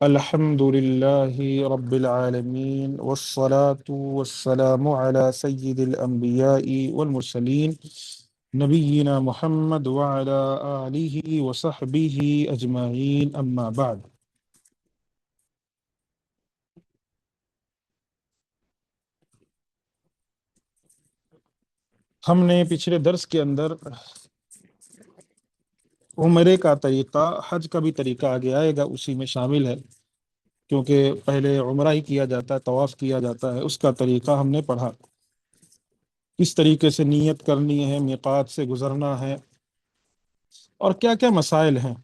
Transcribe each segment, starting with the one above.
الحمد لله رب العالمين والصلاة والسلام على سيد الأنبياء والمرسلين نبينا محمد وعلى آله وصحبه أجمعين أما بعد. ہم نے پچھلے درس کے اندر عمرے کا طریقہ، حج کا بھی طریقہ آگے آئے گا، اسی میں شامل ہے، کیونکہ پہلے عمرہ ہی کیا جاتا ہے، طواف کیا جاتا ہے، اس کا طریقہ ہم نے پڑھا، کس طریقے سے نیت کرنی ہے، میقات سے گزرنا ہے، اور کیا کیا مسائل ہیں.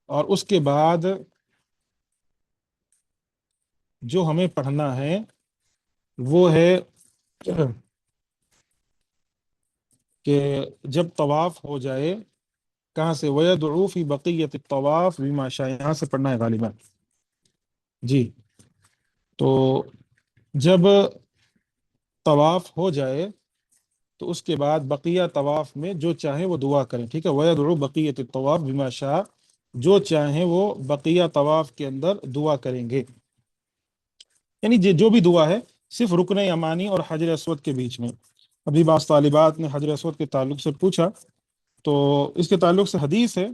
اور اس کے بعد جو ہمیں پڑھنا ہے وہ ہے کہ جب طواف ہو جائے، کہاں سے وَيَدْعُو فِي بَقِيَّةِ الطَّوَافِ بِمَا شَاءَ، یہاں سے پڑھنا ہے غالباً. جی، تو جب طواف ہو جائے تو اس کے بعد بقیہ طواف میں جو چاہیں وہ دعا کریں. ٹھیک ہے، وَيَدْعُو بَقِيَّةِ الطَّوَافِ بِمَا شَاءَ، جو چاہیں وہ بقیہ طواف کے اندر دعا کریں گے. یعنی جو بھی دعا ہے، صرف رکن یمانی اور حجر اسود کے بیچ میں. ابھی بعض طالبات نے حجر اسود کے تعلق سے پوچھا، تو اس کے تعلق سے حدیث ہے: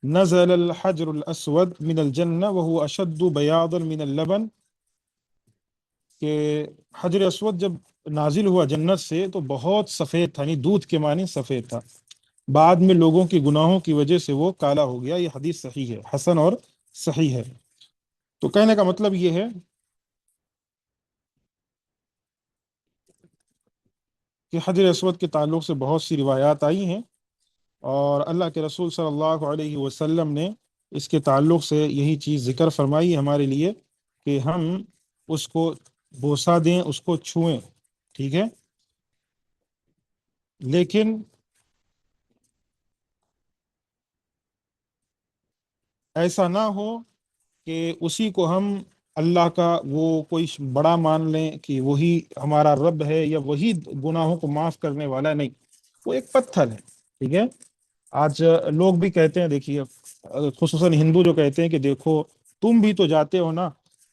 نزل الحجر الاسود من الجنہ وهو اشد بیاضا من اللبن، کہ حجر اسود جب نازل ہوا جنت سے تو بہت سفید تھا، یعنی دودھ کے معنی سفید تھا، بعد میں لوگوں کی گناہوں کی وجہ سے وہ کالا ہو گیا. یہ حدیث صحیح ہے، حسن اور صحیح ہے. تو کہنے کا مطلب یہ ہے کہ حجر اسود کے تعلق سے بہت سی روایات آئی ہیں، اور اللہ کے رسول صلی اللہ علیہ وسلم نے اس کے تعلق سے یہی چیز ذکر فرمائی ہے ہمارے لیے کہ ہم اس کو بوسہ دیں، اس کو چھوئیں. ٹھیک ہے، لیکن ایسا نہ ہو کہ اسی کو ہم اللہ کا وہ کوئی بڑا مان لیں کہ وہی ہمارا رب ہے یا وہی گناہوں کو معاف کرنے والا. نہیں، وہ ایک پتھر ہے. ٹھیک ہے، آج لوگ بھی کہتے ہیں، دیکھیے خصوصاً ہندو جو کہتے ہیں کہ دیکھو تم بھی تو جاتے ہو نا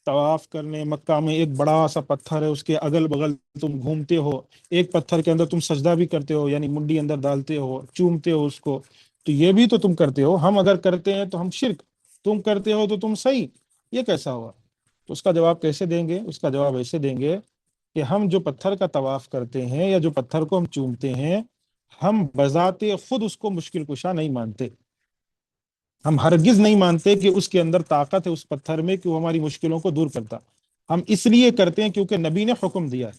طواف کرنے مکہ میں، ایک بڑا سا پتھر ہے، اس کے اگل بغل تم گھومتے ہو، ایک پتھر کے اندر تم سجدہ بھی کرتے ہو، یعنی منڈی اندر ڈالتے ہو، چومتے ہو اس کو، تو یہ بھی تو تم کرتے ہو. ہم اگر کرتے ہیں تو ہم شرک، تم کرتے ہو تو تم صحیح. یہ کیسا ہوا؟ تو اس کا جواب کیسے دیں گے؟ اس کا جواب ایسے دیں گے کہ ہم جو پتھر کا طواف کرتے ہیں یا جو پتھر کو ہم چومتے ہیں، ہم بذات خود اس کو مشکل کشا نہیں مانتے. ہم ہرگز نہیں مانتے کہ اس کے اندر طاقت ہے اس پتھر میں کہ وہ ہماری مشکلوں کو دور کرتا. ہم اس لیے کرتے ہیں کیونکہ نبی نے حکم دیا ہے،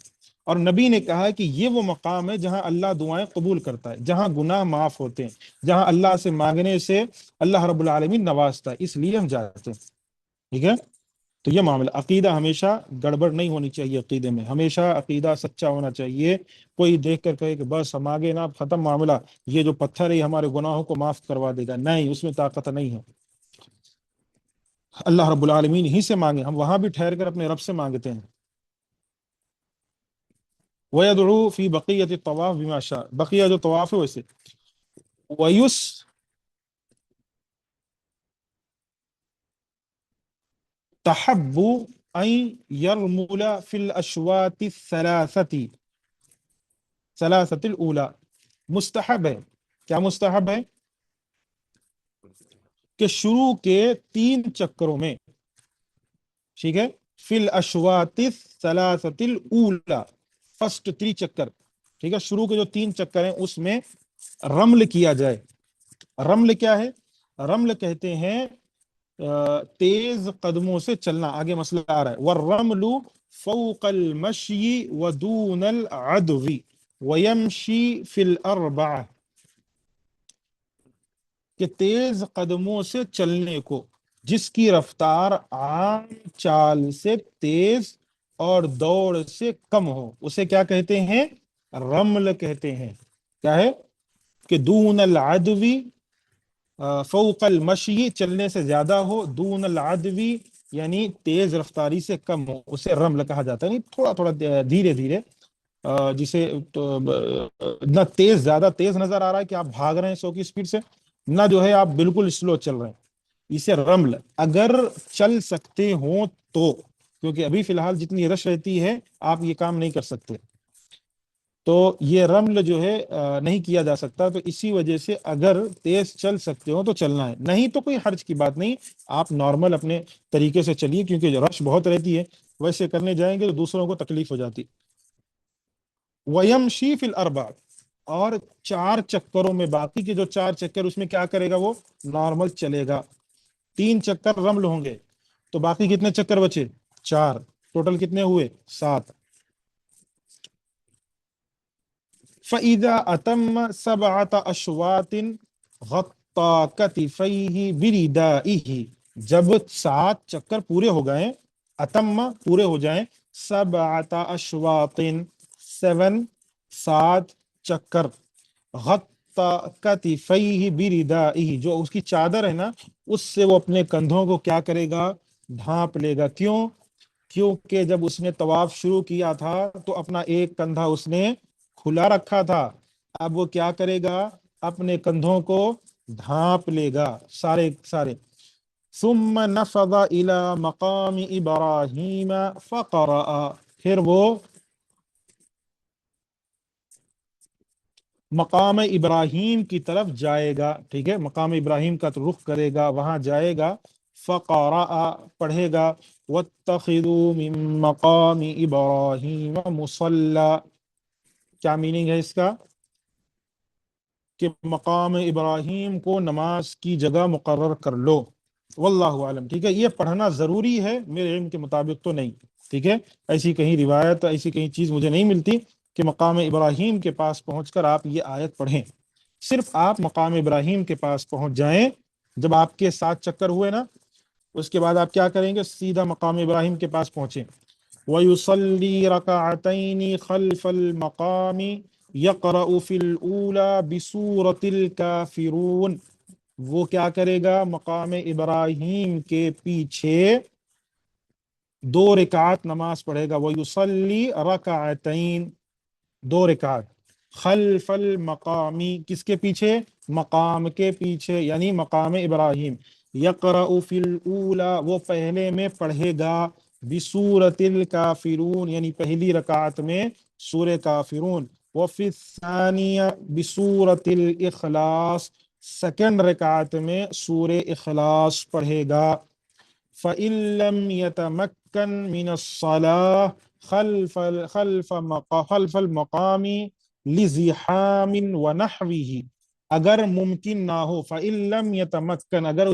اور نبی نے کہا ہے کہ یہ وہ مقام ہے جہاں اللہ دعائیں قبول کرتا ہے، جہاں گناہ معاف ہوتے ہیں، جہاں اللہ سے مانگنے سے اللہ رب العالمین نوازتا ہے. اس لیے ہم جاتے ہیں. ٹھیک ہے، تو یہ معاملہ عقیدہ ہمیشہ گڑبڑ نہیں ہونی چاہیے. عقیدے میں ہمیشہ عقیدہ سچا ہونا چاہیے. کوئی دیکھ کر کہے کہ بس ہم آگے نہ، ختم معاملہ، یہ جو پتھر ہے ہمارے گناہوں کو معاف کروا دے گا، نہیں، اس میں طاقت نہیں ہے. اللہ رب العالمین ہی سے مانگے، ہم وہاں بھی ٹھہر کر اپنے رب سے مانگتے ہیں. وَيَدْعُو فِي بَقِيَّةِ الطَّوَافِ بِمَا شَاءَ، بقیہ جو طواف ہے ویسے. وَيُسْتَحَبُّ أَن يَرْمُلَ فِي الْأَشْوَاطِ ثلاثة الأولى. مستحب ہے. کیا مستحب ہے؟ کہ شروع کے 3 چکروں میں، ٹھیک ہے، فی الاشواط الثلاثة الاولى، فرسٹ 3 چکر، ٹھیک ہے، شروع کے جو 3 چکر ہیں اس میں رمل کیا جائے. رمل کیا ہے؟ رمل کہتے ہیں تیز قدموں سے چلنا. آگے مسئلہ آ رہا ہے: والرمل فوق المشی ودون العدو ویمشی فی الاربعہ، کہ تیز قدموں سے چلنے کو، جس کی رفتار عام چال سے تیز اور دوڑ سے کم ہو، اسے کیا کہتے ہیں؟ رمل کہتے ہیں. کیا ہے؟ کہ دون العدوی، فوق المشی چلنے سے زیادہ ہو، دون العدوی یعنی تیز رفتاری سے کم ہو، اسے رمل کہا جاتا ہے. یعنی تھوڑا تھوڑا دھیرے دھیرے، جسے نہ تیز، زیادہ تیز نظر آ رہا ہے کہ آپ بھاگ رہے ہیں 100 کی سپیڈ سے، نہ جو ہے آپ بالکل سلو چل رہے ہیں. اسے رمل اگر چل سکتے ہوں تو، کیونکہ ابھی فی الحال جتنی رش رہتی ہے آپ یہ کام نہیں کر سکتے، تو یہ رمل جو ہے نہیں کیا جا سکتا. تو اسی وجہ سے اگر تیز چل سکتے ہو تو چلنا ہے، نہیں تو کوئی حرج کی بات نہیں، آپ نارمل اپنے طریقے سے چلیے، کیونکہ رش بہت رہتی ہے، ویسے کرنے جائیں گے تو دوسروں کو تکلیف ہو جاتی. وَيَمْشِي فِي الْأَرْبَعِ، اور 4 چکروں میں، باقی کے جو 4 چکر اس میں کیا کرے گا، وہ نارمل چلے گا. 3 چکر رمل ہوں گے تو باقی کتنے چکر بچے؟ 4. ٹوٹل کتنے ہوئے؟ 7. فَإِذَا أَتَمَّ 7 أَشْوَاطٍ غَطَّى كَتِفَيْهِ بِرِدَائِهِ، جب 7 چکر پورے ہو گئے، اتم پورے ہو جائیں، 7 أشواط 7 چکر، غطّى كتفيه بردائه، جو اس کی چادر ہے نا اس سے وہ اپنے کندھوں کو کیا کرے گا؟ ڈھانپ لے گا. کیوں؟ کیونکہ جب اس نے طواف شروع کیا تھا تو اپنا ایک کندھا اس نے کھلا رکھا تھا، اب وہ کیا کرے گا؟ اپنے کندھوں کو ڈھانپ لے گا سارے سارے. ثم نفض الى مقام ابراہیم فقرأ، پھر وہ مقام ابراہیم کی طرف جائے گا. ٹھیک ہے، مقام ابراہیم کا رخ کرے گا، وہاں جائے گا. فقرأ پڑھے گا. واتخذوا من مقام ابراہیم مصلی، کیا میننگ ہے اس کا؟ کہ مقام ابراہیم کو نماز کی جگہ مقرر کر لو. واللہ عالم. ٹھیک ہے، یہ پڑھنا ضروری ہے میرے علم کے مطابق تو نہیں. ٹھیک ہے، ایسی کہیں روایت، ایسی کہیں چیز مجھے نہیں ملتی کہ مقام ابراہیم کے پاس پہنچ کر آپ یہ آیت پڑھیں. صرف آپ مقام ابراہیم کے پاس پہنچ جائیں، جب آپ کے 7 چکر ہوئے نا، اس کے بعد آپ کیا کریں گے؟ سیدھا مقام ابراہیم کے پاس پہنچیں. وَيُصَلِّي رَكَعَتَيْنِ خَلْفَ الْمَقَامِ يَقْرَأُ فِي الْأُولَى بِسُورَةِ الْكَافِرُونَ، وہ کیا کرے گا؟ مقام ابراہیم کے پیچھے 2 رکعت نماز پڑھے گا. وَيُصَلِّي رَكَعَتَيْن، 2 رکعت، خلف المقامی، کس کے پیچھے؟ مقام کے پیچھے، یعنی مقام ابراہیم. یقرأ فی الاولی، وہ پہلے میں پڑھے گا. بسورۃ الکافرون، یعنی پہلی رکعت میں سورہ کافرون. وفی الثانیہ بسورۃ الاخلاص، سیکنڈ رکعت میں سورہ اخلاص پڑھے گا. فَإِن لَّمْ يَتَمَكَّن مِّنَ الصَّلَاةِ خلف المقام لزحام ونحوه، اگر ممکن نہ ہو. فَإِن لَّمْ يَتَمَكَّن، اگر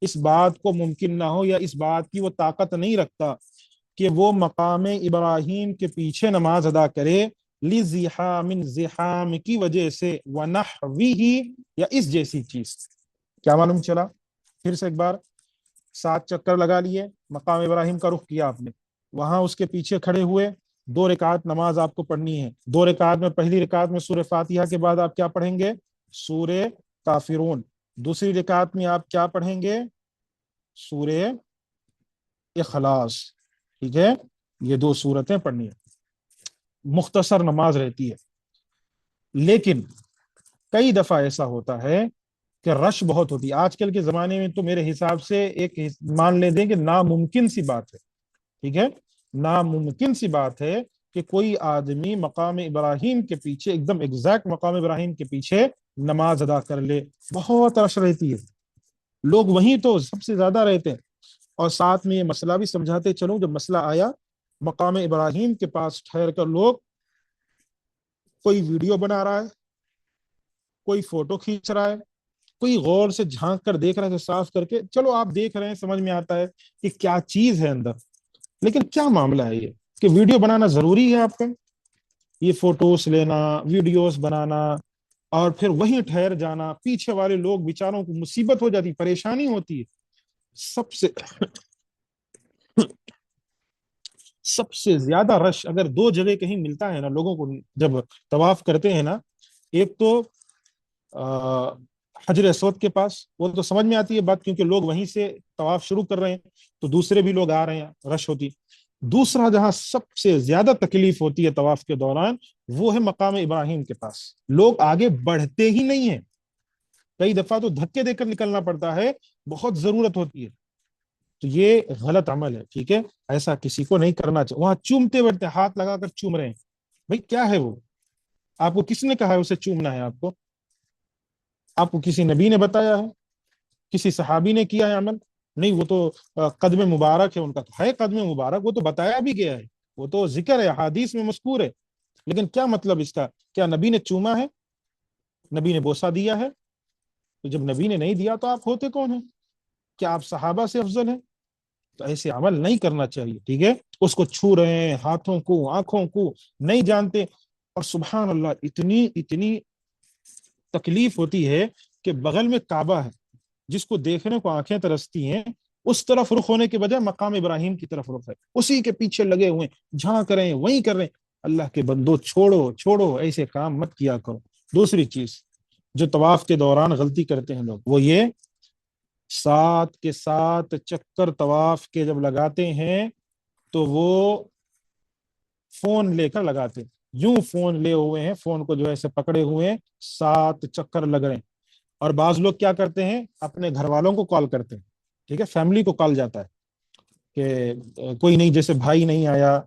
اس بات کو ممکن نہ ہو، یا اس بات کی وہ طاقت نہیں رکھتا کہ وہ مقام ابراہیم کے پیچھے نماز ادا کرے، لزحام، زحام کی وجہ سے، ونحوه، یا اس جیسی چیز. کیا معلوم چلا؟ پھر سے ایک بار، 7 چکر لگا لیے، مقام ابراہیم کا رخ کیا آپ نے، وہاں اس کے پیچھے کھڑے ہوئے، 2 رکعت نماز آپ کو پڑھنی ہے. 2 رکعت میں، پہلی رکعت میں سورہ فاتحہ کے بعد آپ کیا پڑھیں گے؟ سورہ کافرون. دوسری رکعت میں آپ کیا پڑھیں گے؟ سورہ اخلاص. ٹھیک ہے، یہ 2 سورتیں پڑھنی ہیں. مختصر نماز رہتی ہے، لیکن کئی دفعہ ایسا ہوتا ہے کہ رش بہت ہوتی ہے. آج کل کے زمانے میں تو میرے حساب سے ایک مان لے دیں کہ ناممکن سی بات ہے. ٹھیک ہے، ناممکن سی بات ہے کہ کوئی آدمی مقام ابراہیم کے پیچھے، ایک دم ایگزیکٹ مقام ابراہیم کے پیچھے نماز ادا کر لے. بہت رش رہتی ہے، لوگ وہیں تو سب سے زیادہ رہتے ہیں. اور ساتھ میں یہ مسئلہ بھی سمجھاتے چلوں، جب مسئلہ آیا مقام ابراہیم کے پاس ٹھہر کر لوگ کوئی ویڈیو بنا رہا ہے، کوئی فوٹو کھینچ رہا ہے، کوئی غور سے جھانک کر دیکھ رہا ہے صاف کر کے. چلو آپ دیکھ رہے ہیں، سمجھ میں آتا ہے کہ کیا چیز ہے اندر، لیکن کیا معاملہ ہے یہ کہ ویڈیو بنانا ضروری ہے آپ کا؟ یہ فوٹوز لینا، ویڈیوز بنانا، اور پھر وہیں ٹھہر جانا، پیچھے والے لوگ بیچاروں کو مصیبت ہو جاتی، پریشانی ہوتی ہے. سب سے زیادہ رش اگر 2 جگہ کہیں ملتا ہے نا لوگوں کو جب طواف کرتے ہیں نا، ایک تو حجر اسود کے پاس، وہ تو سمجھ میں آتی ہے بات کیونکہ لوگ وہیں سے طواف شروع کر رہے ہیں، تو دوسرے بھی لوگ آ رہے ہیں، رش ہوتی. دوسرا جہاں سب سے زیادہ تکلیف ہوتی ہے طواف کے دوران، وہ ہے مقام ابراہیم کے پاس. لوگ آگے بڑھتے ہی نہیں ہیں. کئی دفعہ تو دھکے دے کر نکلنا پڑتا ہے، بہت ضرورت ہوتی ہے. تو یہ غلط عمل ہے، ٹھیک ہے، ایسا کسی کو نہیں کرنا چاہیے. وہاں چومتے بیٹھتے ہاتھ لگا کر چوم رہے ہیں، بھائی کیا ہے وہ؟ آپ کو کس نے کہا ہے اسے چومنا ہے؟ آپ کو کسی نبی نے بتایا ہے؟ کسی صحابی نے کیا ہے عمل؟ نہیں، وہ تو قدم مبارک ہے ان کا، تو ہے قدم مبارک، وہ تو بتایا بھی گیا ہے، وہ تو ذکر ہے، حدیث میں مذکور ہے. لیکن کیا مطلب اس کا؟ کیا نبی نے چوما ہے؟ نبی نے بوسہ دیا ہے؟ تو جب نبی نے نہیں دیا تو آپ ہوتے کون ہیں؟ کیا آپ صحابہ سے افضل ہیں؟ تو ایسے عمل نہیں کرنا چاہیے، ٹھیک ہے. اس کو چھو رہے ہیں، ہاتھوں کو، آنکھوں کو نہیں جانتے. اور سبحان اللہ، اتنی اتنی تکلیف ہوتی ہے کہ بغل میں کعبہ ہے، جس کو دیکھنے کو آنکھیں ترستی ہیں، اس طرف رخ ہونے کے بجائے مقام ابراہیم کی طرف رخ ہے، اسی کے پیچھے لگے ہوئے ہیں، جہاں کریں وہیں کر رہے ہیں. اللہ کے بندو، چھوڑو چھوڑو، ایسے کام مت کیا کرو. دوسری چیز جو طواف کے دوران غلطی کرتے ہیں لوگ، وہ یہ 7 کے 7 چکر طواف کے جب لگاتے ہیں تو وہ فون لے کر لگاتے ہیں. یوں فون لے ہوئے ہیں، فون کو جو ہے پکڑے ہوئے ہیں، 7 چکر لگ رہے ہیں. اور بعض لوگ کیا کرتے ہیں، اپنے گھر والوں کو کال کرتے ہیں، ٹھیک ہے، فیملی کو کال جاتا ہے کہ کوئی نہیں، جیسے بھائی نہیں آیا،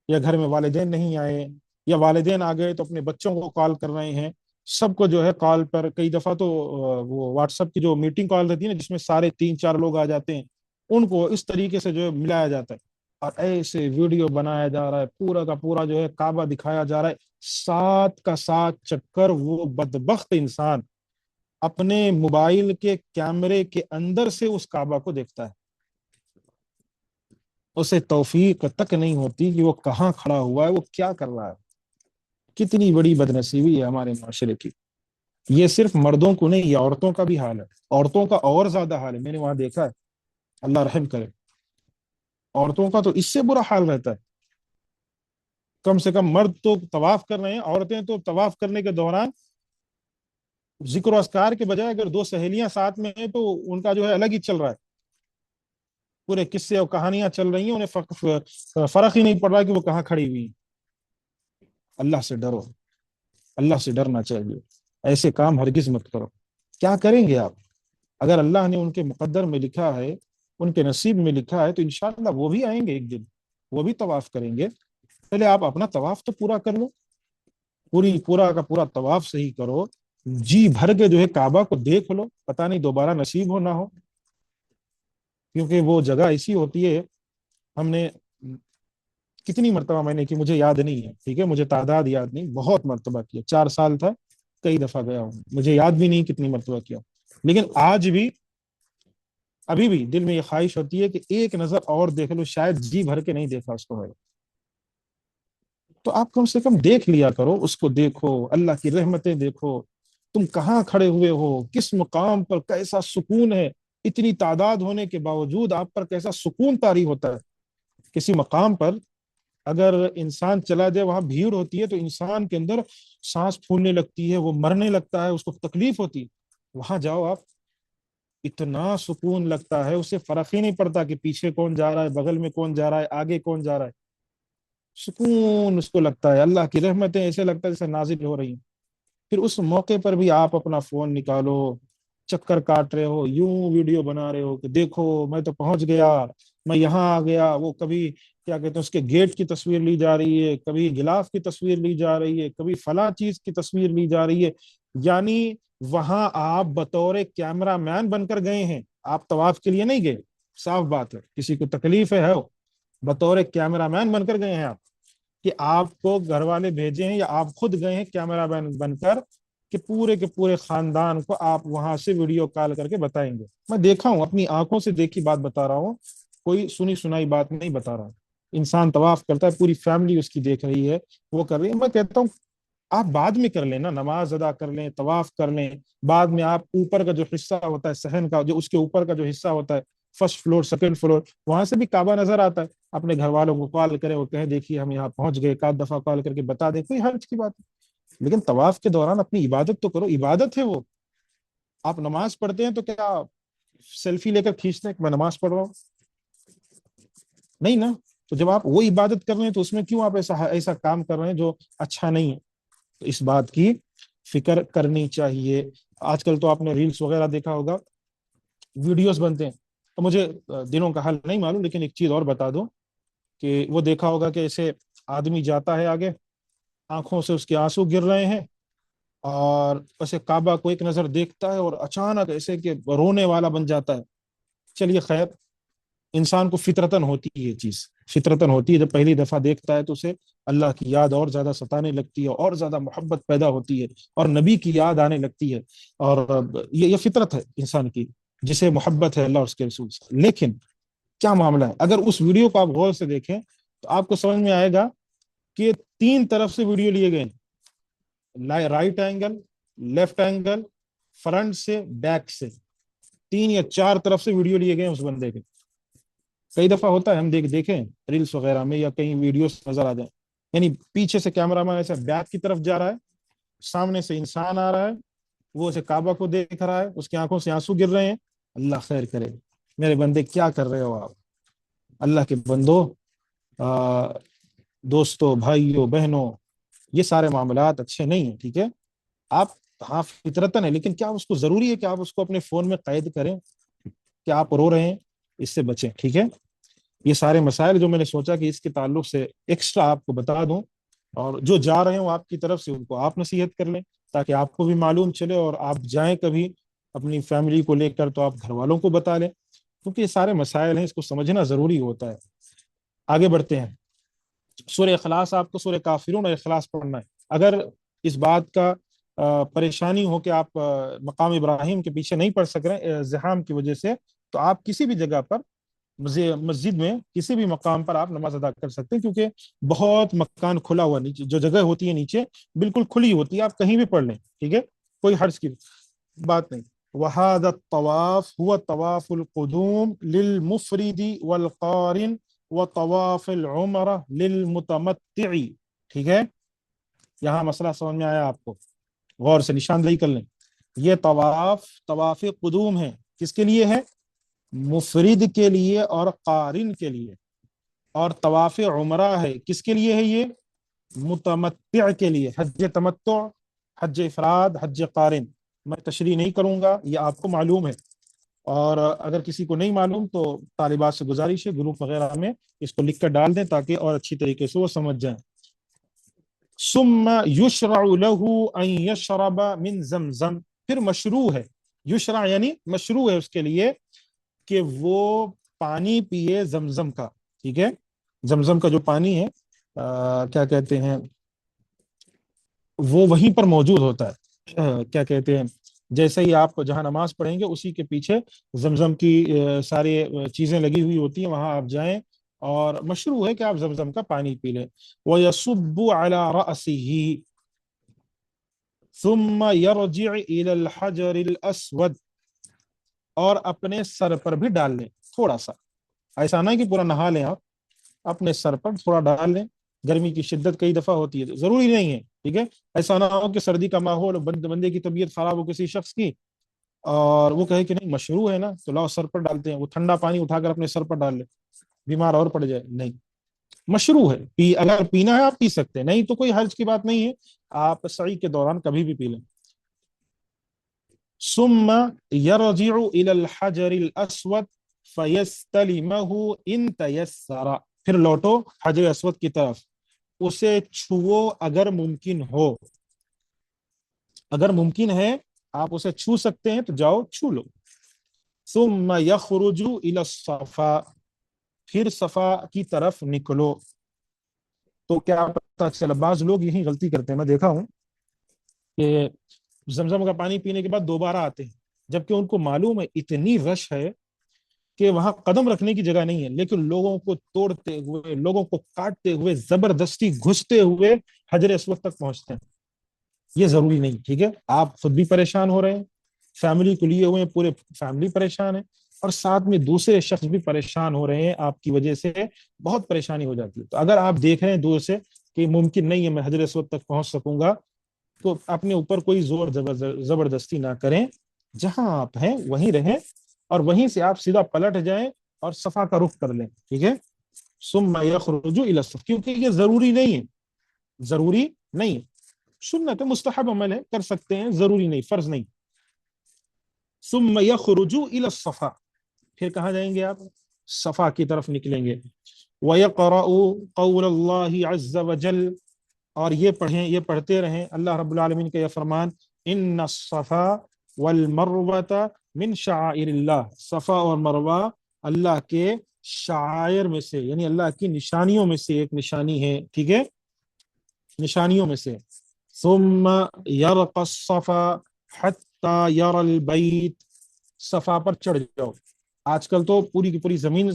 یا گھر میں والدین نہیں آئے، یا والدین آ گئے تو اپنے بچوں کو کال کر رہے ہیں. سب کو جو ہے کال پر، کئی دفعہ تو وہ واٹس ایپ کی جو میٹنگ کال رہتی ہے نا، جس میں سارے 3 4 لوگ آ جاتے ہیں، ان کو اس طریقے سے جو ہے ملایا جاتا ہے، اور ایسے ویڈیو بنایا جا رہا ہے، پورا کا پورا جو ہے کعبہ دکھایا جا رہا ہے. 7 کا 7 چکر وہ بدبخت انسان اپنے موبائل کے کیمرے کے اندر سے اس کعبہ کو دیکھتا ہے. اسے توفیق تک نہیں ہوتی کہ وہ کہاں کھڑا ہوا ہے، وہ کیا کر رہا ہے. کتنی بڑی بدنصیبی ہے ہمارے معاشرے کی. یہ صرف مردوں کو نہیں، یہ عورتوں کا بھی حال ہے، عورتوں کا اور زیادہ حال ہے، میں نے وہاں دیکھا ہے. اللہ رحم کرے. عورتوں کا تو اس سے برا حال رہتا ہے. کم سے کم مرد تو طواف کر رہے ہیں، عورتیں تو طواف کرنے کے دوران ذکر و اذکار کے بجائے اگر 2 سہیلیاں ساتھ میں ہیں تو ان کا جو ہے الگ ہی چل رہا ہے. پورے قصے اور کہانیاں چل رہی ہیں، انہیں فرق ہی نہیں پڑ رہا کہ وہ کہاں کھڑی ہوئی ہیں. اللہ سے ڈرو، اللہ سے ڈرنا چاہیے. ایسے کام ہرگز مت کرو. کیا کریں گے آپ؟ اگر اللہ نے ان کے مقدر میں لکھا ہے، ان کے نصیب میں لکھا ہے، تو انشاءاللہ وہ بھی آئیں گے ایک دن، وہ بھی طواف کریں گے. پہلے آپ اپنا طواف تو پورا کر لو، پورا کا پورا طواف صحیح کرو، جی بھر کے جو ہے کعبہ کو دیکھ لو، پتہ نہیں دوبارہ نصیب ہو نہ ہو. کیونکہ وہ جگہ ایسی ہوتی ہے، ہم نے کتنی مرتبہ میں نے کی مجھے یاد نہیں ہے، ٹھیک ہے، مجھے تعداد یاد نہیں، بہت مرتبہ کیا، 4 سال تھا، کئی دفعہ گیا ہوں، مجھے یاد بھی نہیں کتنی مرتبہ کیا. لیکن آج بھی، ابھی بھی دل میں یہ خواہش ہوتی ہے کہ ایک نظر اور دیکھ لو، شاید جی بھر کے نہیں دیکھا اس کو میں. تو آپ کم سے کم دیکھ لیا کرو، اس کو دیکھو، اللہ کی رحمتیں دیکھو. تم کہاں کھڑے ہوئے ہو، کس مقام پر، کیسا سکون ہے، اتنی تعداد ہونے کے باوجود آپ پر کیسا سکون طاری ہوتا ہے. کسی مقام پر اگر انسان چلا جائے، وہاں بھیڑ ہوتی ہے تو انسان کے اندر سانس پھولنے لگتی ہے، وہ مرنے لگتا ہے، اس کو تکلیف ہوتی ہے. وہاں جاؤ آپ، اتنا سکون لگتا ہے، اسے فرق ہی نہیں پڑتا کہ پیچھے کون جا رہا ہے، بغل میں کون جا رہا ہے، آگے کون جا رہا ہے. سکون اس کو لگتا ہے، اللہ کی رحمتیں ایسے لگتا ہے جیسے نازل ہو رہی ہیں. پھر اس موقع پر بھی آپ اپنا فون نکالو، چکر کاٹ رہے ہو، یوں ویڈیو بنا رہے ہو کہ دیکھو میں تو پہنچ گیا، میں یہاں آ گیا. وہ کبھی کیا کہتے ہیں، اس کے گیٹ کی تصویر لی جا رہی ہے، کبھی غلاف کی تصویر لی جا رہی ہے، کبھی فلاں چیز کی تصویر لی جا رہی ہے. یعنی وہاں آپ بطور کیمرہ مین بن کر گئے ہیں، آپ طواف کے لیے نہیں گئے. صاف بات ہے، کسی کو تکلیف ہے، بطور کیمرہ مین بن کر گئے ہیں آپ، کہ آپ کو گھر والے بھیجے ہیں یا آپ خود گئے ہیں کیمرہ مین بن کر، کہ پورے کے پورے خاندان کو آپ وہاں سے ویڈیو کال کر کے بتائیں گے. میں دیکھا ہوں، اپنی آنکھوں سے دیکھی بات بتا رہا ہوں، کوئی سنی سنائی بات نہیں بتا رہا. انسان طواف کرتا ہے، پوری فیملی اس کی دیکھ رہی ہے، وہ کر رہی ہے. میں کہتا ہوں آپ بعد میں کر لیں نا، نماز ادا کر لیں، طواف کر لیں، بعد میں آپ اوپر کا جو حصہ ہوتا ہے صحن کا، جو اس کے اوپر کا جو حصہ ہوتا ہے، فرسٹ فلور سیکنڈ فلور، وہاں سے بھی کعبہ نظر آتا ہے. اپنے گھر والوں کو کال کریں، وہ کہیں دیکھیے ہم یہاں پہنچ گئے، ایک آدھ دفعہ کال کر کے بتا دیں، کوئی حرج کی بات ہے. لیکن طواف کے دوران اپنی عبادت تو کرو، عبادت ہے وہ. آپ نماز پڑھتے ہیں تو کیا سیلفی لے کر کھینچتے ہیں کہ میں نماز پڑھ رہا ہوں؟ نہیں نا. تو جب آپ وہ عبادت کر رہے ہیں تو اس میں کیوں آپ ایسا کام کر رہے ہیں جو اچھا نہیں ہے؟ تو اس بات کی فکر کرنی چاہیے. آج کل تو آپ نے ریلس وغیرہ دیکھا ہوگا، ویڈیوز بنتے ہیں. تو مجھے دنوں کا حل نہیں معلوم، لیکن ایک چیز اور بتا دوں کہ وہ دیکھا ہوگا کہ ایسے آدمی جاتا ہے آگے، آنکھوں سے اس کے آنسو گر رہے ہیں، اور ایسے کعبہ کو ایک نظر دیکھتا ہے اور اچانک ایسے کہ رونے والا بن جاتا ہے. چلیے خیر، انسان کو فطرتن ہوتی ہے یہ چیز، فطرتن ہوتی ہے. جب پہلی دفعہ دیکھتا ہے تو اسے اللہ کی یاد اور زیادہ ستانے لگتی ہے، اور زیادہ محبت پیدا ہوتی ہے، اور نبی کی یاد آنے لگتی ہے. اور یہ فطرت ہے انسان کی، جسے محبت ہے اللہ اور اس کے رسول سے. لیکن کیا معاملہ ہے، اگر اس ویڈیو کو آپ غور سے دیکھیں تو آپ کو سمجھ میں آئے گا کہ تین طرف سے ویڈیو لیے گئے ہیں: right angle, left angle, front سے، بیک سے. تین یا چار طرف سے ویڈیو لیے گئے ہیں اس بندے کے. کئی دفعہ ہوتا ہے ہم دیکھیں ریلس وغیرہ میں یا کہیں ویڈیوز نظر آ جائیں، یعنی پیچھے سے کیمرہ مین ایسا بیک کی طرف جا رہا ہے، سامنے سے انسان آ رہا ہے، وہ اسے کعبہ کو دیکھ رہا ہے، اس کی آنکھوں سے آنسو گر رہے ہیں. اللہ خیر کرے، میرے بندے کیا کر رہے ہو آپ؟ اللہ کے بندو، دوستوں، بھائیوں، بہنوں، یہ سارے معاملات اچھے نہیں ہیں. ٹھیک ہے، آپ، ہاں فطرتن ہے، لیکن کیا اس کو ضروری ہے کہ آپ اس کو اپنے فون میں قید کریں کہ آپ رو رہے ہیں؟ اس سے بچیں. ٹھیک ہے، یہ سارے مسائل جو میں نے سوچا کہ اس کے تعلق سے ایکسٹرا آپ کو بتا دوں، اور جو جا رہے ہوں آپ کی طرف سے ان کو آپ نصیحت کر لیں تاکہ آپ کو بھی معلوم چلے، اور آپ جائیں کبھی اپنی فیملی کو لے کر تو آپ گھر والوں کو بتا لیں، کیونکہ یہ سارے مسائل ہیں، اس کو سمجھنا ضروری ہوتا ہے. آگے بڑھتے ہیں. سورہ اخلاص، آپ کو سورہ کافرون اور اخلاص پڑھنا ہے. اگر اس بات کا پریشانی ہو کہ آپ مقام ابراہیم کے پیچھے نہیں پڑھ سک رہے زحام کی وجہ سے، تو آپ کسی بھی جگہ پر، مسجد میں کسی بھی مقام پر آپ نماز ادا کر سکتے ہیں، کیونکہ بہت مکان کھلا ہوا، نیچے جو جگہ ہوتی ہے نیچے بالکل کھلی ہوتی ہے، آپ کہیں بھی پڑھ لیں. ٹھیک ہے، کوئی حرج کی بات نہیں. وَهَذَا الطواف هو طواف القدوم للمفرد والقارن وطواف العمرہ للمتمتع. ٹھیک ہے، یہاں مسئلہ سمجھ میں آیا آپ کو؟ غور سے نشاندہی کر لیں. یہ طواف قدوم ہے، کس کے لیے ہے؟ مفرد کے لیے اور قارن کے لیے. اور طواف عمرہ ہے، کس کے لیے ہے؟ یہ متمتع کے لیے. حج تمتع، حج افراد، حج قارن. میں تشریح نہیں کروں گا، یہ آپ کو معلوم ہے، اور اگر کسی کو نہیں معلوم تو طالبات سے گزارش ہے گروپ وغیرہ میں اس کو لکھ کر ڈال دیں تاکہ اور اچھی طریقے سے وہ سمجھ جائیں. ثم یشرع له ان یشرب من زمزم. پھر مشروع ہے، یشرع یعنی مشروع ہے اس کے لیے کہ وہ پانی پیے زمزم کا. ٹھیک ہے، زمزم کا جو پانی ہے کیا کہتے ہیں، وہ وہیں پر موجود ہوتا ہے. کیا کہتے ہیں، جیسے ہی آپ جہاں نماز پڑھیں گے اسی کے پیچھے زمزم کی ساری چیزیں لگی ہوئی ہوتی ہیں، وہاں آپ جائیں، اور مشروع ہے کہ آپ زمزم کا پانی پی لیں. وَيَصُبُّ عَلَى رَأْسِهِ ثُمَّ يَرْجِعُ إِلَى الْحَجَرِ الْأَسْوَدِ. اور اپنے سر پر بھی ڈال لیں تھوڑا سا، ایسا نہ کہ پورا نہا لیں، آپ اپنے سر پر تھوڑا ڈال لیں. گرمی کی شدت کئی دفعہ ہوتی ہے، ضروری نہیں ہے. ٹھیک ہے، ایسا نہ ہو کہ سردی کا ماحول، بندے کی طبیعت خراب ہو کسی شخص کی، اور وہ کہے کہ نہیں مشروع ہے نا تو لاؤ سر پر ڈالتے ہیں، وہ ٹھنڈا پانی اٹھا کر اپنے سر پر ڈال لے، بیمار اور پڑ جائے. نہیں، مشروع ہے، اگر پینا ہے آپ پی سکتے ہیں، نہیں تو کوئی حرج کی بات نہیں ہے، آپ سعی کے دوران کبھی بھی پی لیں. ثم يرجع الى الحجر الاسود فيستلمه ان تيسر. پھر لوٹو حجر اسود کی طرف، اسے چھو اگر ممکن ہو. اگر ممکن ہے آپ اسے چھو سکتے ہیں تو جاؤ چھو لو. ثم يخرج الى الصفا. پھر صفا کی طرف نکلو. تو کیا پتہ چلا، بعض لوگ یہی غلطی کرتے ہیں، میں دیکھا ہوں کہ زمزم کا پانی پینے کے بعد دوبارہ آتے ہیں، جبکہ ان کو معلوم ہے اتنی رش ہے کہ وہاں قدم رکھنے کی جگہ نہیں ہے، لیکن لوگوں کو توڑتے ہوئے، لوگوں کو کاٹتے ہوئے، زبردستی گھستے ہوئے حجر اسود تک پہنچتے ہیں. یہ ضروری نہیں. ٹھیک ہے، آپ خود بھی پریشان ہو رہے ہیں، فیملی کو لیے ہوئے پورے فیملی پریشان ہے، اور ساتھ میں دوسرے شخص بھی پریشان ہو رہے ہیں آپ کی وجہ سے، بہت پریشانی ہو جاتی ہے. تو اگر آپ دیکھ رہے ہیں دور سے کہ ممکن نہیں ہے میں حجر اسود تک پہنچ سکوں گا، تو اپنے اوپر کوئی زور زبردستی نہ کریں، جہاں آپ ہیں وہیں رہیں، اور وہیں سے آپ سیدھا پلٹ جائیں اور صفا کا رخ کر لیں. ٹھیک ہے، ثم یخرج الی الصف. کیونکہ یہ ضروری نہیں ہے، ضروری نہیں ہے، سنت مستحب عمل ہے، کر سکتے ہیں، ضروری نہیں، فرض نہیں. ثم یخرجوا الی الصفا، پھر کہاں جائیں گے آپ؟ صفا کی طرف نکلیں گے. وَيَقْرَأُ قَوْلَ اللَّهِ عَزَّ وَجَلَّ، اور یہ پڑھیں، یہ پڑھتے رہیں اللہ رب العالمین کا یہ فرمان، ان الصفا والمروۃ من شعائر اللہ، صفا اور مروہ اللہ کے شعائر میں سے، یعنی اللہ کی نشانیوں میں سے ایک نشانی ہے، ٹھیک ہے، نشانیوں میں سے. ثم يرقى الصفا حتى يرى البيت، صفا پر چڑھ جاؤ. آج کل تو پوری کی پوری زمین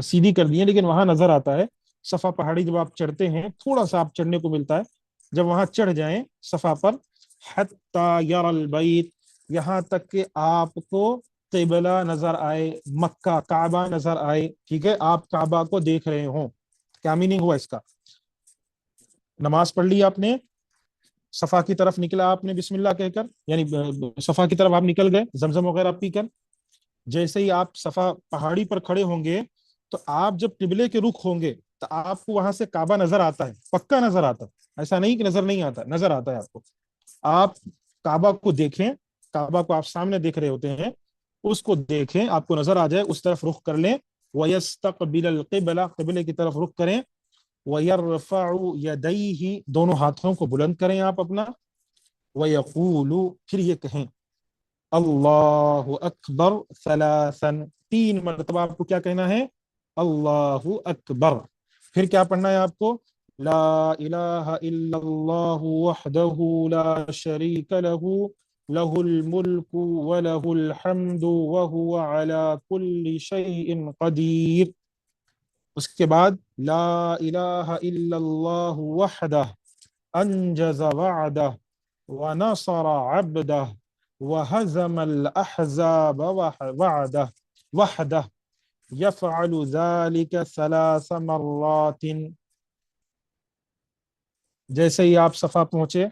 سیدھی کر دی ہے، لیکن وہاں نظر آتا ہے صفا پہاڑی، جب آپ چڑھتے ہیں تھوڑا سا آپ چڑھنے کو ملتا ہے، جب وہاں چڑھ جائیں صفا پر، حتی یری البیت، یہاں تک کہ آپ کو قبلہ نظر آئے، مکہ کعبہ نظر آئے، ٹھیک ہے، آپ کعبہ کو دیکھ رہے ہوں. کیا میننگ ہوا اس کا؟ نماز پڑھ لی آپ نے، صفا کی طرف نکلا آپ نے بسم اللہ کہہ کر، یعنی صفا کی طرف آپ نکل گئے زمزم وغیرہ پی کر. جیسے ہی آپ صفا پہاڑی پر کھڑے ہوں گے تو آپ جب قبلے کے رخ ہوں گے تو آپ کو وہاں سے کعبہ نظر آتا ہے، پکا نظر آتا ہے، ایسا نہیں کہ نظر نہیں آتا، نظر آتا ہے آپ کو. آپ کعبہ کو دیکھیں، کعبہ کو آپ سامنے دیکھ رہے ہوتے ہیں، اس کو دیکھیں، آپ کو نظر آ جائے، اس طرف رخ کر لیں. وَيَسْتَقْبِلَ الْقِبْلَ، قبلے کی طرف رخ کریں. وَيَرْفَعُ يَدَيْهِ، دونوں ہاتھوں کو بلند کریں آپ اپنا. وَيَقُولُ، پھر یہ کہیں، اللہ اکبر ثلاثاً، 3 مرتبہ آپ کو کیا کہنا ہے؟ اللہ اکبر. پھر کیا پڑھنا ہے آپ کو؟ لا الہ الا اللہ وحدہ لا شریک لہ لہ الملک ولہ الحمد وہو علی کل شیء قدیر. اس کے بعد لا الہ الا اللہ وحدہ انجز وعدہ ونصر عبدہ وہزم الاحزاب وحدہ یفعل ذلك 3 مرات. جیسے ہی آپ صفا پہنچے،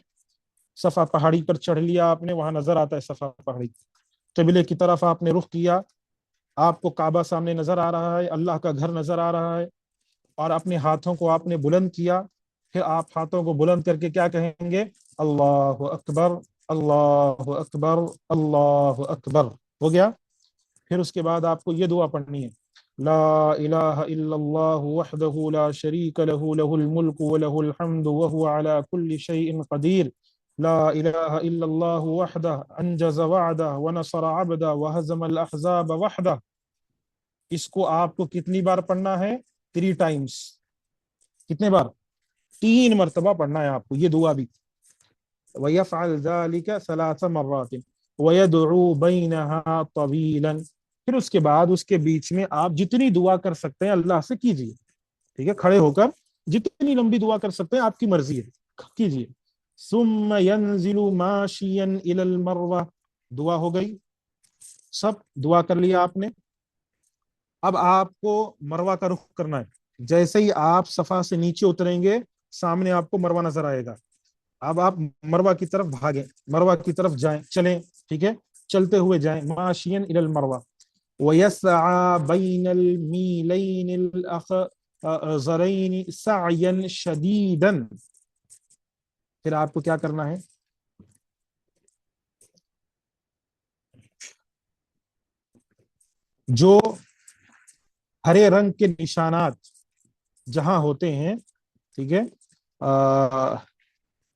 صفا پہاڑی پر چڑھ لیا آپ نے، وہاں نظر آتا ہے صفا پہاڑی، قبلے کی طرف آپ نے رخ کیا، آپ کو کعبہ سامنے نظر آ رہا ہے، اللہ کا گھر نظر آ رہا ہے، اور اپنے ہاتھوں کو آپ نے بلند کیا. پھر آپ ہاتھوں کو بلند کر کے کیا کہیں گے؟ اللہ اکبر، اللہ اکبر، اللہ اکبر. ہو گیا. پھر اس کے بعد آپ کو یہ دعا پڑھنی ہے، لا الہ الا اللہ وحدہ لا شریک لہ لہ الملک ولہ الحمد وہو علی کل شیء قدیر. لا الہ الا اللہ وحدہ انجز وعدہ ونصر عبدہ وہزم الاحزاب وحدہ. اس کو آپ کو کتنی بار پڑھنا ہے؟ 3 times. کتنے بار؟ 3 مرتبہ پڑھنا ہے آپ کو یہ دعا بھی. وَيَفْعَلْ ذَلِكَ 3 مرات وَيَدْعُو بَيْنَهَا طَوِيلًا. پھر اس کے بعد اس کے بیچ میں آپ جتنی دعا کر سکتے ہیں اللہ سے کیجیے، ٹھیک ہے، کھڑے ہو کر جتنی لمبی دعا کر سکتے ہیں، آپ کی مرضی ہے، کیجیے. ثُمَّ يَنزِلُ مَاشِيًا إِلَى الْمَرْوَةِ. دعا ہو گئی، سب دعا کر لیا آپ نے. اب آپ کو مروہ کا رخ کرنا ہے. جیسے ہی آپ صفا سے نیچے اتریں گے، سامنے آپ کو مروہ نظر آئے گا. اب آپ مروہ کی طرف بھاگیں، مروہ کی طرف جائیں، چلیں، ٹھیک ہے، چلتے ہوئے جائیں. ماشین الی المروہ ویسعى بین المیلین الاخضرین سعیا شدیدا. پھر آپ کو کیا کرنا ہے؟ جو ہرے رنگ کے نشانات جہاں ہوتے ہیں، ٹھیک ہے،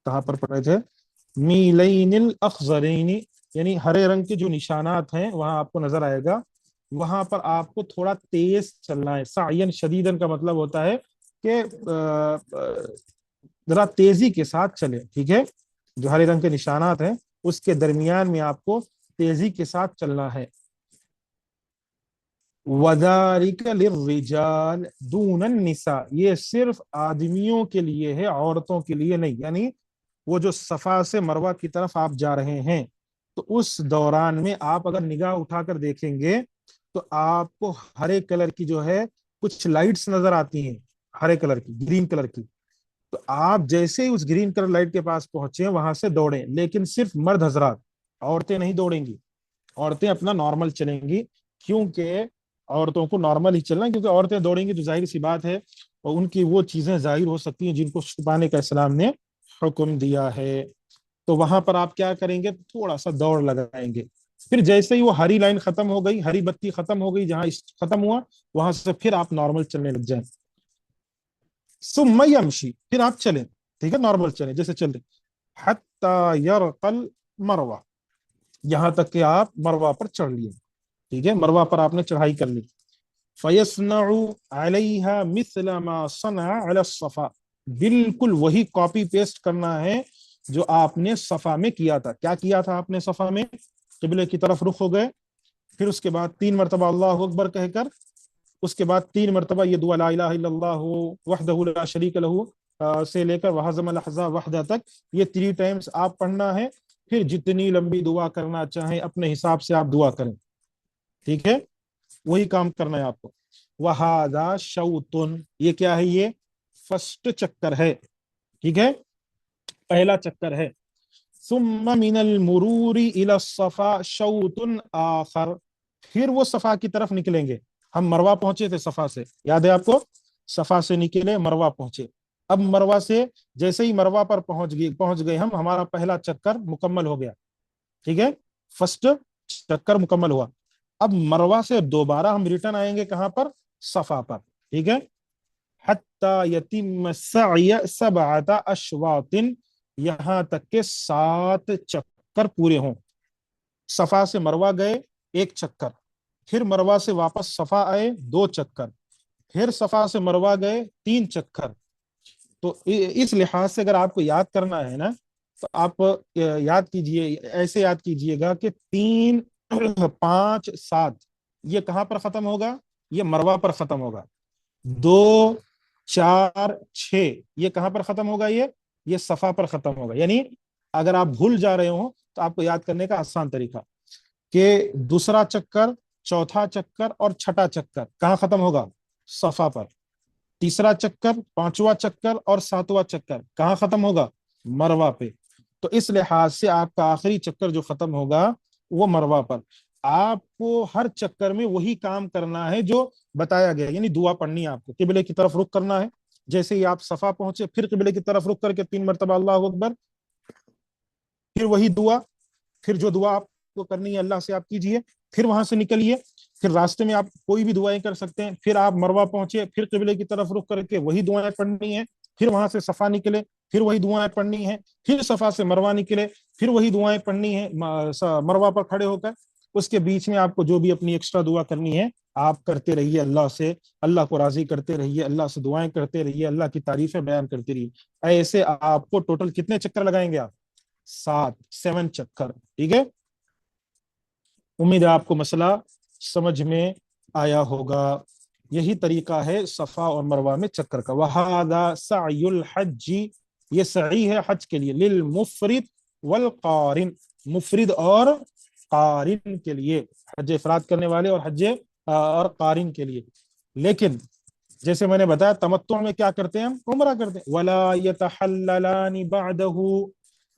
کہاں پر پڑھ رہے تھے؟ میلین الاخضرین، یعنی ہرے رنگ کے جو نشانات ہیں وہاں آپ کو نظر آئے گا، وہاں پر آپ کو تھوڑا تیز چلنا ہے. سعین شدیدن کا مطلب ہوتا ہے کہ ذرا تیزی کے ساتھ چلے، ٹھیک ہے، جو ہرے رنگ کے نشانات ہیں اس کے درمیان میں آپ کو تیزی کے ساتھ چلنا ہے. وَذَلِكَ لِلرِّجَالِ دُونَ النِّسَاءِ، یہ صرف آدمیوں کے لیے ہے، عورتوں کے لیے نہیں. یعنی وہ جو صفا سے مروہ کی طرف آپ جا رہے ہیں تو اس دوران میں آپ اگر نگاہ اٹھا کر دیکھیں گے تو آپ کو ہرے کلر کی جو ہے کچھ لائٹس نظر آتی ہیں، ہرے کلر کی، گرین کلر کی. تو آپ جیسے ہی اس گرین کلر لائٹ کے پاس پہنچے وہاں سے دوڑیں، لیکن صرف مرد حضرات، عورتیں نہیں دوڑیں گی. عورتیں اپنا نارمل چلیں گی، کیونکہ عورتوں کو نارمل ہی چلنا، کیونکہ عورتیں دوڑیں گی تو ظاہر سی بات ہے اور ان کی وہ چیزیں ظاہر ہو سکتی ہیں جن کو چھپانے کا اسلام نے حکم دیا ہے. تو وہاں پر آپ کیا کریں گے؟ تھوڑا سا دوڑ لگائیں گے. پھر جیسے ہی وہ ہری لائن ختم ہو گئی، ہری بتی ختم ہو گئی، جہاں ختم ہوا وہاں سے پھر آپ نارمل چلنے لگ جائیں. ثم یمشی، پھر آپ چلیں، ٹھیک ہے، نارمل چلیں جیسے چل رہے. حتی یرقل مروہ، یہاں تک کہ آپ مروا پر چڑھ لیے. ٹھیک ہے، مروا پر آپ نے چڑھائی کر لی. فَيَصْنَعُ عَلَيْهَا مِثْلَ مَا صَنَعَ عَلَى الصَّفَا، بالکل وہی کاپی پیسٹ کرنا ہے جو آپ نے صفا میں کیا تھا. کیا کیا تھا آپ نے صفا میں؟ قبلے کی طرف رخ ہو گئے، پھر اس کے بعد 3 مرتبہ اللہ اکبر کہہ کر، اس کے بعد 3 مرتبہ یہ دعا لا الہ الا اللہ وحدہ لا شریک لہ سے لے کر وہزم الاحزاب وحدہ تک، یہ 3 ٹائمز آپ پڑھنا ہے. پھر جتنی لمبی دعا کرنا چاہیں اپنے حساب سے آپ دعا کریں. ٹھیک ہے، وہی کام کرنا ہے آپ کو. وَهَذَا شَوْطٌ، یہ کیا ہے؟ یہ فرسٹ چکر ہے. ٹھیک ہے، پہلا چکر ہے. ثم من المرور الى الصفا شوط آخر، پھر وہ صفا کی طرف نکلیں گے. ہم مروا پہنچے تھے صفا سے، یاد ہے آپ کو؟ صفا سے نکلے، مروا پہنچے. اب مروا سے جیسے ہی مروا پر پہنچ گئے ہم، ہمارا پہلا چکر مکمل ہو گیا. ٹھیک ہے، فرسٹ چکر مکمل ہوا. اب مروا سے دوبارہ ہم ریٹرن آئیں گے کہاں پر؟ صفا پر. ٹھیک ہے، حتی یتم السعی 7 اشواط، یہاں تک کہ 7 چکر پورے ہوں. صفا سے مروا گئے 1 چکر، پھر مروا سے واپس صفا آئے 2 چکر، پھر صفا سے مروا گئے 3 چکر. تو اس لحاظ سے اگر آپ کو یاد کرنا ہے نا، تو آپ یاد کیجئے، ایسے یاد کیجئے گا کہ 3 5 7 یہ کہاں پر ختم ہوگا؟ یہ مروا پر ختم ہوگا. 2 4 6 یہ کہاں پر ختم ہوگا؟ یہ صفا پر ختم ہوگا. یعنی اگر آپ بھول جا رہے ہوں تو آپ کو یاد کرنے کا آسان طریقہ کہ دوسرا چکر، چوتھا چکر اور چھٹا چکر کہاں ختم ہوگا؟ صفا پر. تیسرا چکر، پانچواں چکر اور ساتواں چکر کہاں ختم ہوگا؟ مروا پہ. تو اس لحاظ سے آپ کا آخری چکر جو ختم ہوگا وہ مروا پر. آپ کو ہر چکر میں وہی کام کرنا ہے جو بتایا گیا، یعنی دعا پڑھنی ہے آپ کو، قبلے کی طرف رخ کرنا ہے. جیسے ہی آپ صفا پہنچے پھر قبلے کی طرف رخ کر کے 3 مرتبہ اللہ اکبر، پھر وہی دعا، پھر جو دعا آپ کو کرنی ہے اللہ سے آپ کیجئے. پھر وہاں سے نکلیے، پھر راستے میں آپ کوئی بھی دعائیں کر سکتے ہیں. پھر آپ مروا پہنچے، پھر قبلے کی طرف رخ کر کے وہی دعائیں پڑھنی ہیں. پھر وہاں سے صفا نکلے، پھر وہی دعائیں پڑھنی ہیں. پھر صفا سے مروا نکلے، پھر وہی دعائیں پڑھنی ہیں مروا پر کھڑے ہو کر. اس کے بیچ میں آپ کو جو بھی اپنی ایکسٹرا دعا کرنی ہے آپ کرتے رہیے، اللہ سے، اللہ کو راضی کرتے رہیے، اللہ سے دعائیں کرتے رہیے، اللہ کی تعریفیں بیان کرتے رہیے. ایسے آپ کو ٹوٹل کتنے چکر لگائیں گے آپ؟ 7 چکر. ٹھیک ہے، امید ہے آپ کو مسئلہ سمجھ میں آیا ہوگا. یہی طریقہ ہے صفا اور مروہ میں چکر کا. وَهَذَا سَعْيُ الْحَجِّ، یہ سعی ہے حج کے لیے، للمفرد والقارن، مفرد اور قارن کے لیے، حج افراد کرنے والے اور حج اور قارن کے لیے. لیکن جیسے میں نے بتایا تمتع میں کیا کرتے ہیں ہم؟ عمرہ کرتے ہیں. وَلَا يَتَحَلَّلَانِ بَعْدَهُ،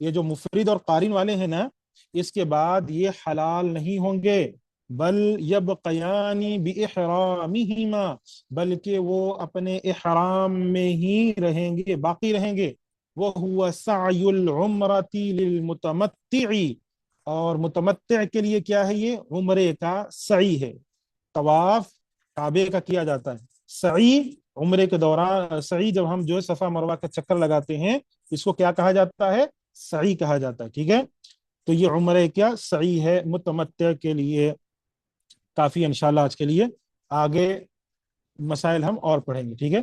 یہ جو مفرد اور قارن والے ہیں نا، اس کے بعد یہ حلال نہیں ہوں گے. بل یبقیان باحرامہما، بلکہ وہ اپنے احرام میں ہی رہیں گے، باقی رہیں گے. وَهُوَ سَعْيُ الْعُمْرَةِ لِلْمُتَمَتِّعِ، اور متمتع کے لیے کیا ہے؟ یہ عمرے کا سعی ہے. طواف کعبے کا کیا جاتا ہے، سعی عمرے کے دوران، سعی جب ہم جو ہے صفا مروہ کا چکر لگاتے ہیں اس کو کیا کہا جاتا ہے؟ سعی کہا جاتا ہے. ٹھیک ہے، تو یہ عمرے کیا سعی ہے متمتع کے لیے. کافی انشاءاللہ آج کے لیے، آگے مسائل ہم اور پڑھیں گے. ٹھیک ہے،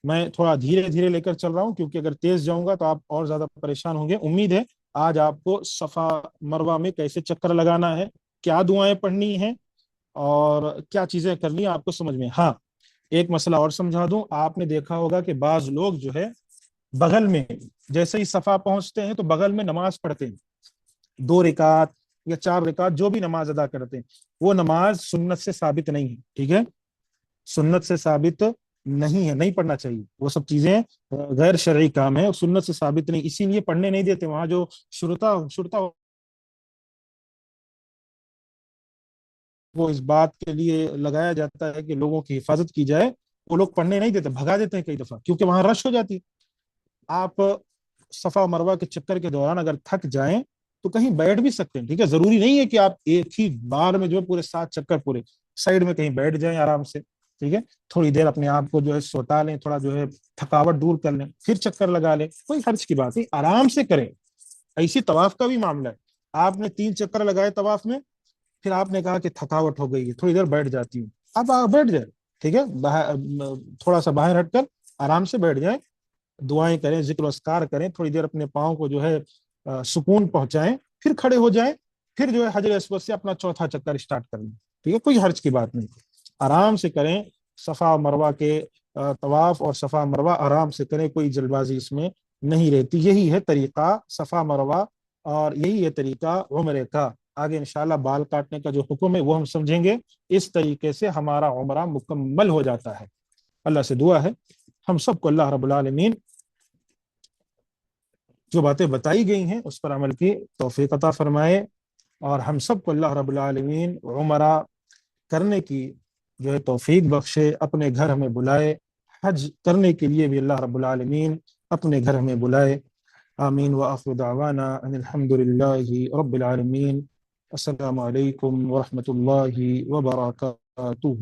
میں تھوڑا دھیرے دھیرے لے کر چل رہا ہوں کیونکہ اگر تیز جاؤں گا تو آپ اور زیادہ پریشان ہوں گے. امید ہے آج آپ کو صفا مروہ میں کیسے چکر لگانا ہے، کیا دعائیں پڑھنی ہیں اور کیا چیزیں کرنی ہیں آپ کو سمجھ میں. ہاں، ایک مسئلہ اور سمجھا دوں. آپ نے دیکھا ہوگا کہ بعض لوگ جو ہے بغل میں جیسے ہی صفا پہنچتے ہیں تو بغل میں نماز پڑھتے ہیں، 2 رکعت یا 4 رکعت جو بھی نماز ادا کرتے ہیں، وہ نماز سنت سے ثابت نہیں ہے. ٹھیک ہے، سنت سے ثابت نہیں ہے، نہیں پڑھنا چاہیے. وہ سب چیزیں غیر شرعی کام ہے، سنت سے ثابت نہیں، اسی لیے پڑھنے نہیں دیتے. وہاں جو شرطا وہ اس بات کے لیے لگایا جاتا ہے کہ لوگوں کی حفاظت کی جائے، وہ لوگ پڑھنے نہیں دیتے، بھگا دیتے ہیں کئی دفعہ کیونکہ وہاں رش ہو جاتی ہے. آپ صفا مروہ کے چکر کے دوران اگر تھک جائیں تو کہیں بیٹھ بھی سکتے ہیں، ٹھیک ہے، ضروری نہیں ہے کہ آپ ایک ہی بار میں جو ہے پورے 7 چکر پورے سائڈ میں کہیں بیٹھ جائیں آرام سے، ٹھیک ہے، تھوڑی دیر اپنے آپ کو جو ہے سوتا لیں، تھوڑا جو ہے تھکاوٹ دور کر لیں، پھر چکر لگا لیں، کوئی حرج کی بات نہیں، آرام سے کریں۔ ایسی طواف کا بھی معاملہ ہے، آپ نے 3 چکر لگائے طواف میں، پھر آپ نے کہا کہ تھکاوٹ ہو گئی ہے، تھوڑی دیر بیٹھ جاتی ہوں، اب آپ بیٹھ جائیں، ٹھیک ہے، تھوڑا سا باہر ہٹ کر آرام سے بیٹھ جائیں، دعائیں کریں، ذکر و اذکار کریں، تھوڑی دیر اپنے پاؤں کو جو ہے سکون پہنچائیں، پھر کھڑے ہو جائیں، پھر جو ہے حجر اسود سے اپنا چوتھا چکر اسٹارٹ کر لیں، ٹھیک ہے، کوئی حرج کی بات نہیں، آرام سے کریں، صفا مروہ کے طواف اور صفا مروہ آرام سے کریں، کوئی جلد بازی اس میں نہیں رہتی، یہی ہے طریقہ صفا مروہ، اور یہی ہے طریقہ عمرے کا۔ آگے انشاءاللہ بال کاٹنے کا جو حکم ہے وہ ہم سمجھیں گے، اس طریقے سے ہمارا عمرہ مکمل ہو جاتا ہے۔ اللہ سے دعا ہے ہم سب کو اللہ رب العالمین جو باتیں بتائی گئی ہیں اس پر عمل کی توفیق عطا فرمائے، اور ہم سب کو اللہ رب العالمین عمرہ کرنے کی جو ہے توفیق بخشے، اپنے گھر ہمیں بلائے، حج کرنے کے لیے بھی اللہ رب العالمین اپنے گھر ہمیں بلائے۔ آمین وآخر دعوانا ان الحمد للہ رب العالمین۔ السلام علیکم ورحمۃ اللہ وبرکاتہ۔